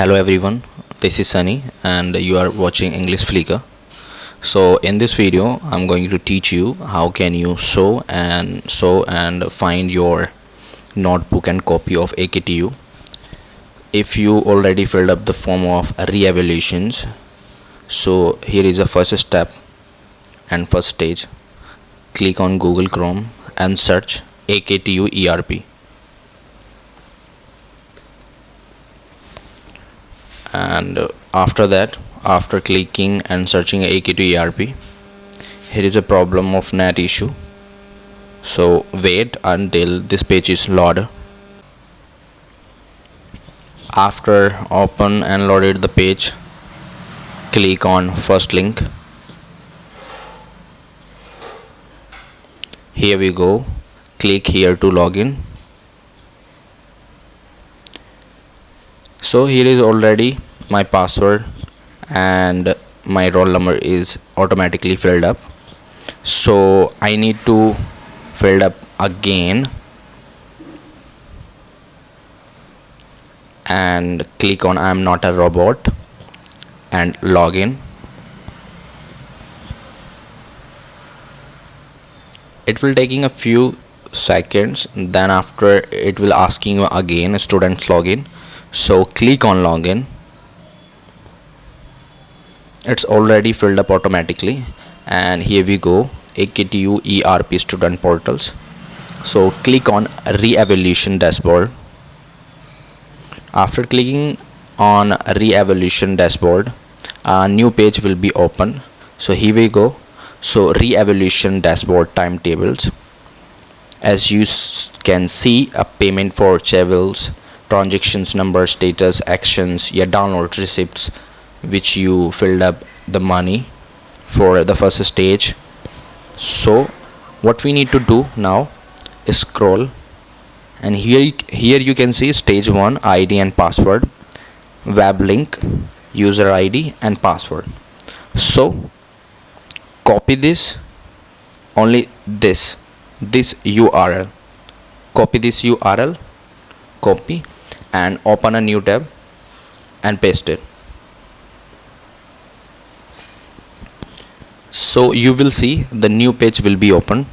Hello everyone, this is Sunny and you are watching English Flicker. So in this video I'm going to teach you how can you show and find your notebook and copy of AKTU. If you already filled up the form of re-evaluations, so here is the first step and first stage. Click on Google Chrome and search AKTU ERP. And after clicking and searching AKTU ERP, here is a problem of net issue, so wait until this page is loaded. After open and loaded the page, click on first link. Here we go, click here to login. So here is already my password and my roll number is automatically filled up, so I need to fill up again and click on I am not a robot and login. It will taking a few seconds, then after it will asking you again students login. So click on login. It's already filled up automatically, and here we go, AKTU ERP student portals. So click on re-evaluation dashboard. After clicking on re-evaluation dashboard, a new page will be open. So here we go, so re-evaluation dashboard timetables. As you can see, a payment for travels, transactions number, status, actions, your download receipts which you filled up the money for the first stage. So what we need to do now is scroll, and here you can see stage 1 ID and password, web link, user ID and password. So copy this, only this URL, copy this URL, copy and open a new tab and paste it. So you will see the new page will be open,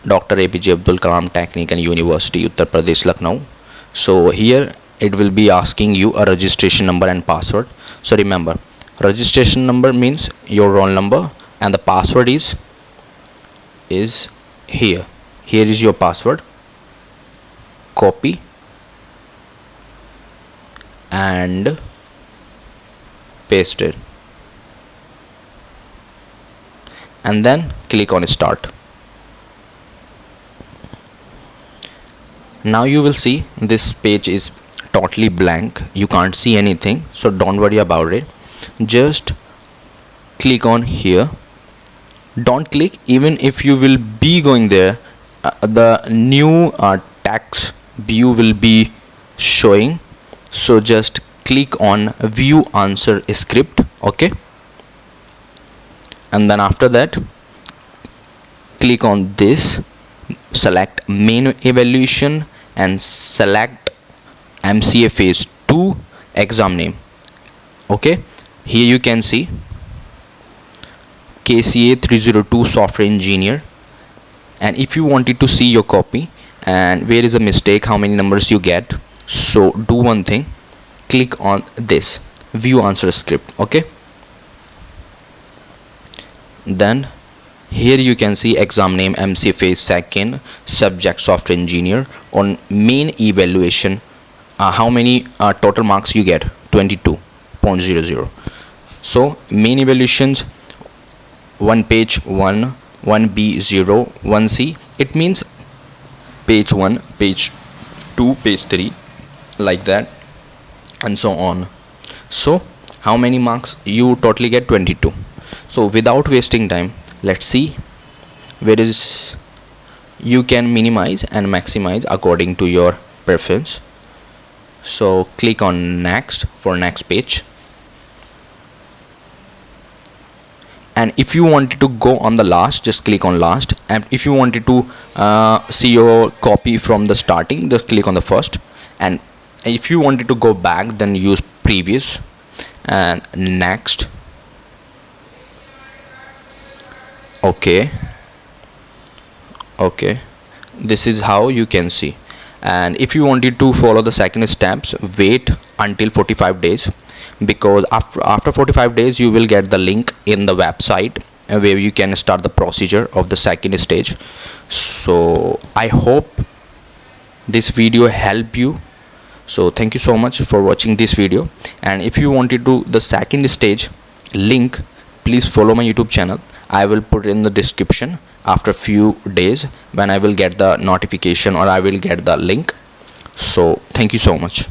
Dr. APJ Abdul Kalam Technical University, Uttar Pradesh, Lucknow. So here it will be asking you a registration number and password. So remember, registration number means your roll number and the password is here is your password. Copy and paste it, and then click on start. Now you will see this page is totally blank, you can't see anything, so don't worry about it. Just click on here, don't click even if you will be going there, the new text view will be showing. So just click on view answer script, okay, and then after that click on this, select main evaluation and select MCA phase 2 exam name. Okay, here you can see KCA 302 software engineer, and if you wanted to see your copy and where is a mistake, how many numbers you get, so do one thing, click on this view answer script, okay. Then here you can see exam name MC phase 2nd, subject software engineer. On main evaluation, how many total marks you get, 22.00. so main evaluations, 1 page 1, 1B0, 1C, it means page 1, page 2, page 3, like that and so on. So how many marks you totally get, 22. So without wasting time, let's see where is you can minimize and maximize according to your preference. So click on next for next page, and if you wanted to go on the last, just click on last, and if you wanted to see your copy from the starting, just click on the first, and If you wanted to go back, then use previous and next. Okay, okay, this is how you can see. And if you wanted to follow the second steps, wait until 45 days, because after 45 days you will get the link in the website where you can start the procedure of the second stage. So I hope this video help you. So thank you so much for watching this video, and if you wanted to the second stage link, please follow my YouTube channel. I will put in the description after few days when I will get the notification or I will get the link. So thank you so much.